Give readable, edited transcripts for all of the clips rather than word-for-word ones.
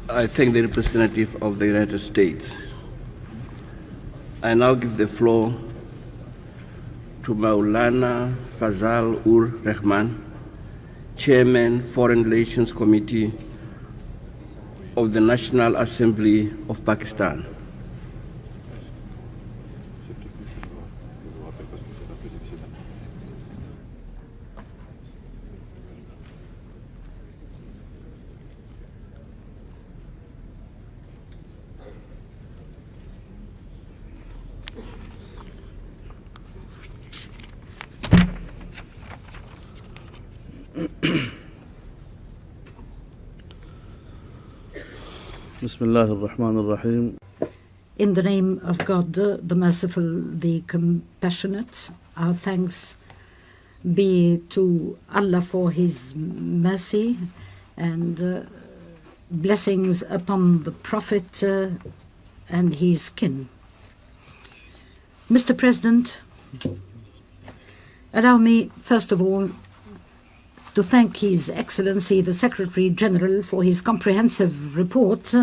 I thank the representative of the United States. I now give the floor to Maulana Fazal Ur Rahman, Chairman, Foreign Relations Committee of the National Assembly of Pakistan. Bismillah ar-Rahman ar-Rahim. In the name of God, the Merciful, the Compassionate, our thanks be to Allah for His mercy and blessings upon the Prophet and his kin. Mr. President, allow me first of all to thank His Excellency the Secretary General for his comprehensive report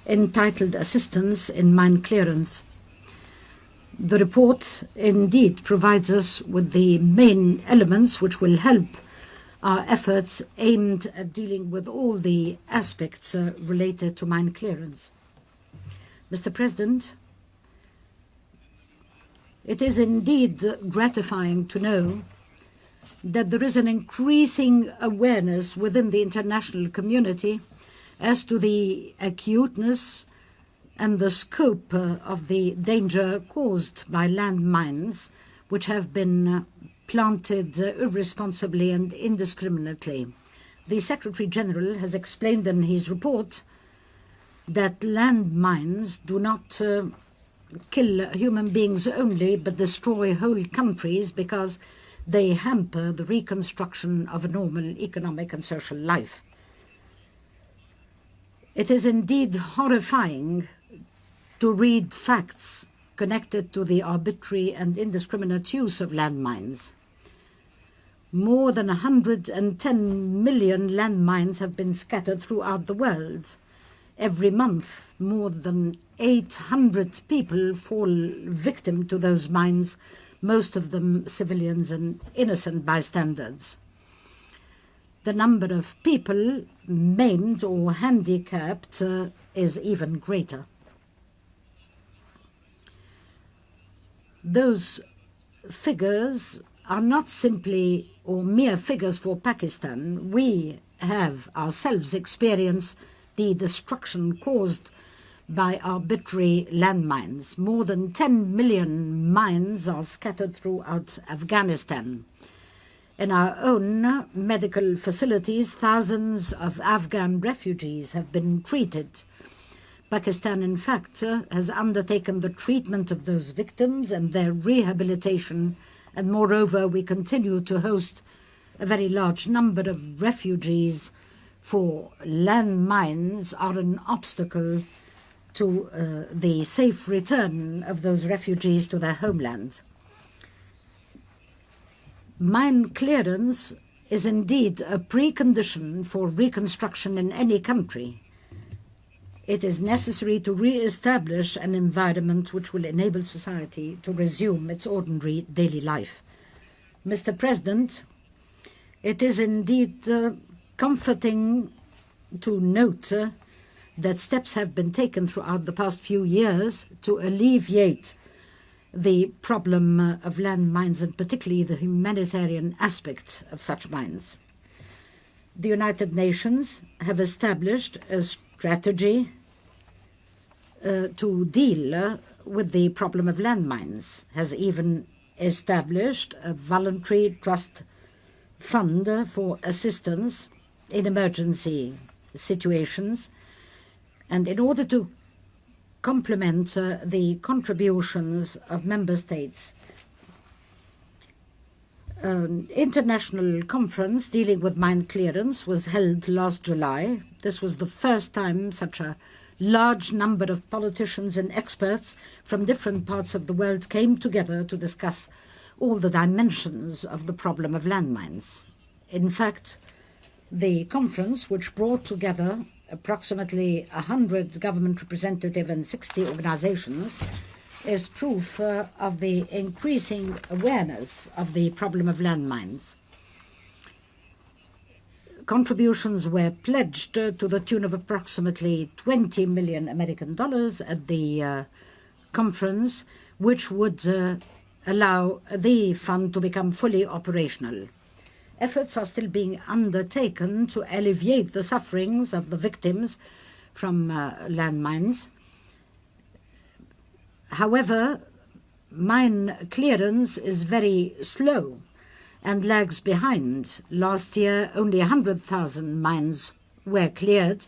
entitled Assistance in Mine Clearance. The report indeed provides us with the main elements which will help our efforts aimed at dealing with all the aspects related to mine clearance. Mr. President, it is indeed gratifying to know that there is an increasing awareness within the international community as to the acuteness and the scope of the danger caused by landmines which have been planted irresponsibly and indiscriminately. The Secretary General has explained in his report that landmines do not kill human beings only, but destroy whole countries because they hamper the reconstruction of a normal economic and social life. It is indeed horrifying to read facts connected to the arbitrary and indiscriminate use of landmines. More than 110 million landmines have been scattered throughout the world. Every month, more than 800 people fall victim to those mines, most of them civilians and innocent bystanders. The number of people maimed or handicapped is even greater. Those figures are not simply or mere figures for Pakistan. We have ourselves experienced the destruction caused by arbitrary landmines. More than 10 million mines are scattered throughout Afghanistan. In our own medical facilities, thousands of Afghan refugees have been treated. Pakistan, in fact, has undertaken the treatment of those victims and their rehabilitation, and moreover, we continue to host a very large number of refugees, for landmines are an obstacle to the safe return of those refugees to their homelands. Mine clearance is indeed a precondition for reconstruction in any country. It is necessary to re-establish an environment which will enable society to resume its ordinary daily life. Mr. President, it is indeed comforting to note that steps have been taken throughout the past few years to alleviate the problem of landmines, and particularly the humanitarian aspect of such mines. The United Nations have established a strategy to deal with the problem of landmines, has even established a voluntary trust fund for assistance in emergency situations. And in order to complement the contributions of member states, an international conference dealing with mine clearance was held last July. This was the first time such a large number of politicians and experts from different parts of the world came together to discuss all the dimensions of the problem of landmines. In fact, the conference, which brought together approximately 100 government representatives and 60 organizations is proof of the increasing awareness of the problem of landmines. Contributions were pledged to the tune of approximately $20 million American at the conference, which would allow the fund to become fully operational. Efforts are still being undertaken to alleviate the sufferings of the victims from landmines. However, mine clearance is very slow and lags behind. Last year, only 100,000 mines were cleared,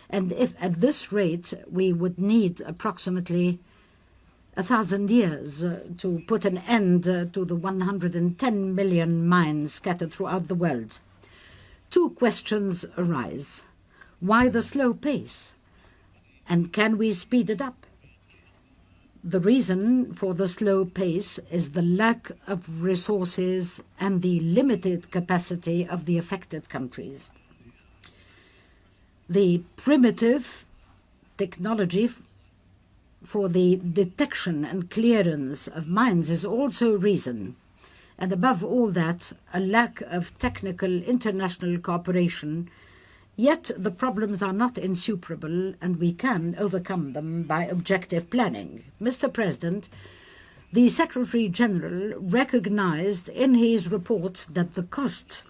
and if at this rate, we would need approximately 1,000 years to put an end to the 110 million mines scattered throughout the world. Two questions arise. Why the slow pace? And can we speed it up? The reason for the slow pace is the lack of resources and the limited capacity of the affected countries. The primitive technology for the detection and clearance of mines is also a reason, and above all that, a lack of technical international cooperation. Yet the problems are not insuperable, and we can overcome them by objective planning. Mr. President, the Secretary General recognized in his report that the cost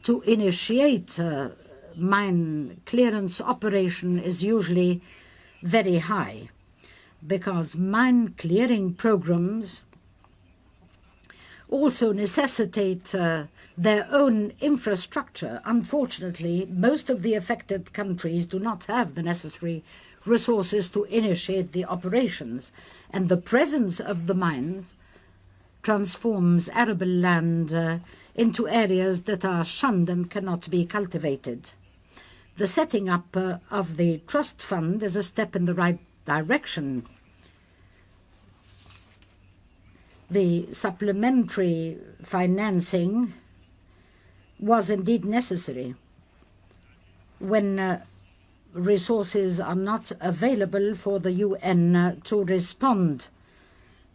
to initiate mine clearance operation is usually very high, because mine clearing programs also necessitate their own infrastructure. Unfortunately, most of the affected countries do not have the necessary resources to initiate the operations, and the presence of the mines transforms arable land into areas that are shunned and cannot be cultivated. The setting up of the trust fund is a step in the right direction. The supplementary financing was indeed necessary when resources are not available for the UN to respond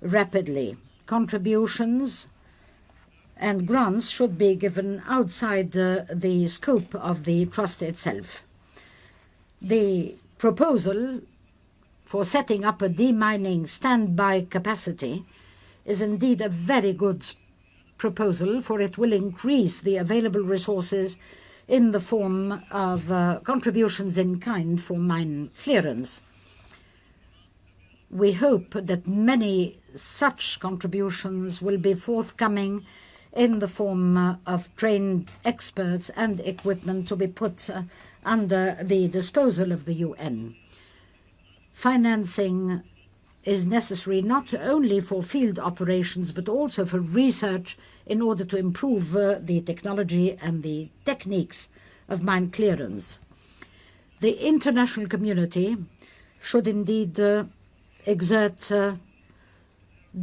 rapidly. Contributions and grants should be given outside the scope of the trust itself. The proposal for setting up a demining standby capacity is indeed a very good proposal, for it will increase the available resources in the form of contributions in kind for mine clearance. We hope that many such contributions will be forthcoming in the form of trained experts and equipment to be put under the disposal of the UN. Financing is necessary not only for field operations but also for research in order to improve the technology and the techniques of mine clearance. The international community should indeed exert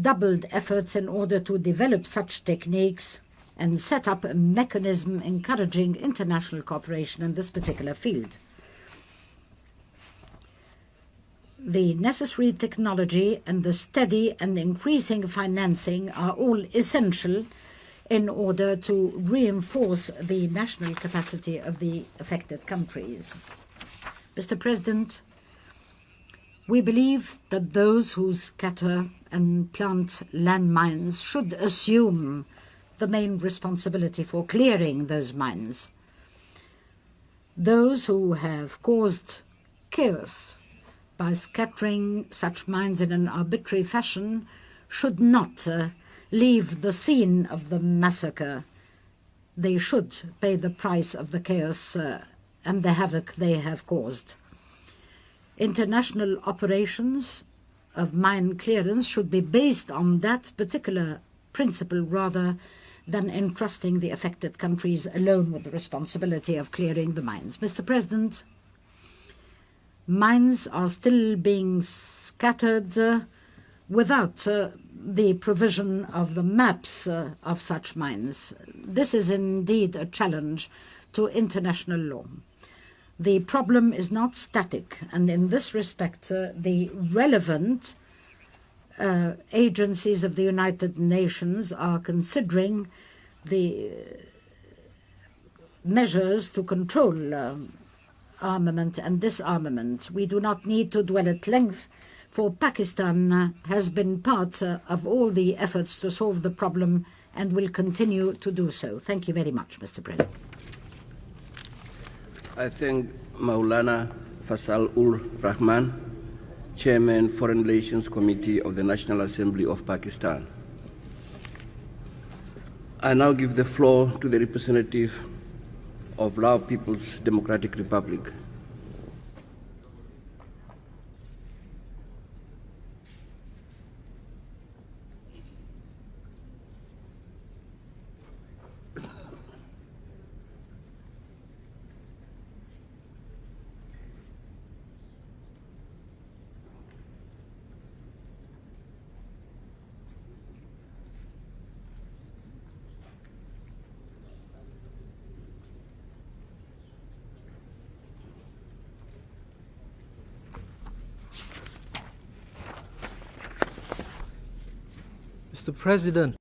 doubled efforts in order to develop such techniques and set up a mechanism encouraging international cooperation in this particular field. The necessary technology and the steady and increasing financing are all essential in order to reinforce the national capacity of the affected countries. Mr. President, we believe that those who scatter and plant landmines should assume the main responsibility for clearing those mines. Those who have caused chaos by scattering such mines in an arbitrary fashion should not leave the scene of the massacre. They should pay the price of the chaos and the havoc they have caused. International operations of mine clearance should be based on that particular principle rather than entrusting the affected countries alone with the responsibility of clearing the mines. Mr. President, mines are still being scattered without the provision of the maps of such mines. This is indeed a challenge to international law. The problem is not static, and in this respect, the relevant agencies of the United Nations are considering the measures to control armament and disarmament. We do not need to dwell at length, for Pakistan has been part of all the efforts to solve the problem and will continue to do so. Thank you very much, Mr. President. I thank Maulana Faisal-ur-Rahman, Chairman, Foreign Relations Committee of the National Assembly of Pakistan. I now give the floor to the representative of Lao People's Democratic Republic. Mr. President,